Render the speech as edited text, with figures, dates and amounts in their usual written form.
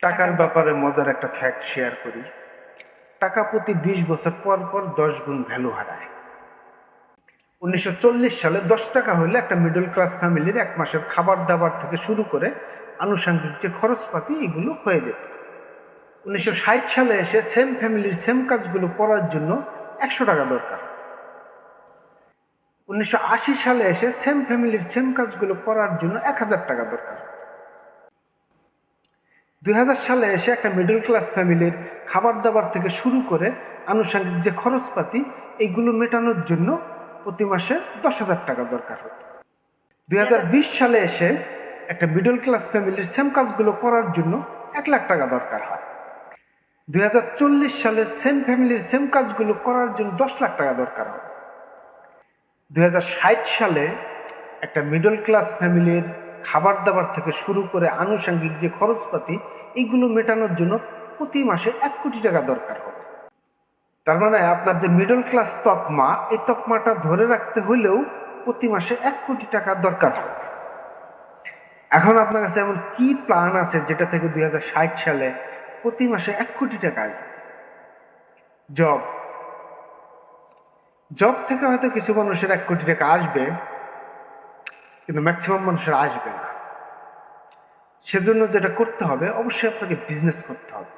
টাকার ব্যাপারে মজার একটা ফ্যাক্ট শেয়ার করি। টাকা প্রতি 20 বছর পর পর 10 গুণ ভ্যালু হারায়। 1940 সালে 10 টাকা হলে একটা মিডল ক্লাস ফ্যামিলির এক মাসের খাবার দাবার থেকে শুরু করে আনুষঙ্গিক যে খরচপাতি এগুলো হয়ে যেত। 1960 সালে এসে সেম ফ্যামিলির সেম কাজগুলো করার জন্য 100 টাকা দরকার। 1980 সালে এসে সেম ফ্যামিলির সেম কাজগুলো করার জন্য 1000 টাকা দরকার। 2000 সালে এসে একটা মিডল ক্লাস ফ্যামিলির খাবার দাবার থেকে শুরু করে আনুষঙ্গিক যে খরচপাতি এইগুলো মেটানোর জন্য প্রতি মাসে 10,000 টাকা দরকার হতো। 2020 সালে এসে একটা মিডল ক্লাস ফ্যামিলির সেম কাজগুলো করার জন্য 1 লাখ টাকা দরকার হয়। 2040 সালে সেম ফ্যামিলির সেম কাজগুলো করার জন্য 10 লাখ টাকা দরকার হয়। 2060 সালে একটা মিডল ক্লাস ফ্যামিলির খাবার দাবার থেকে শুরু করে আনুষঙ্গিক যে খরচপাতি এইগুলো মেটানোর জন্য প্রতি মাসে 1 কোটি টাকা দরকার হবে। তার মানে আপনার যে মিডল ক্লাস তকমা, এই তকমাটা ধরে রাখতে হলেও প্রতি মাসে 1 কোটি টাকা দরকার হবে। এখন আপনার কাছে এমন কি প্ল্যান আছে যেটা থেকে 2060 সালে প্রতি মাসে 1 কোটি টাকা আসবে? জব থেকে হয়তো কিছু মানুষের 1 কোটি টাকা আসবে, কিন্তু ম্যাক্সিমাম মানুষের আসবে না। সেজন্য যেটা করতে হবে, অবশ্যই আপনাকে বিজনেস করতে হবে।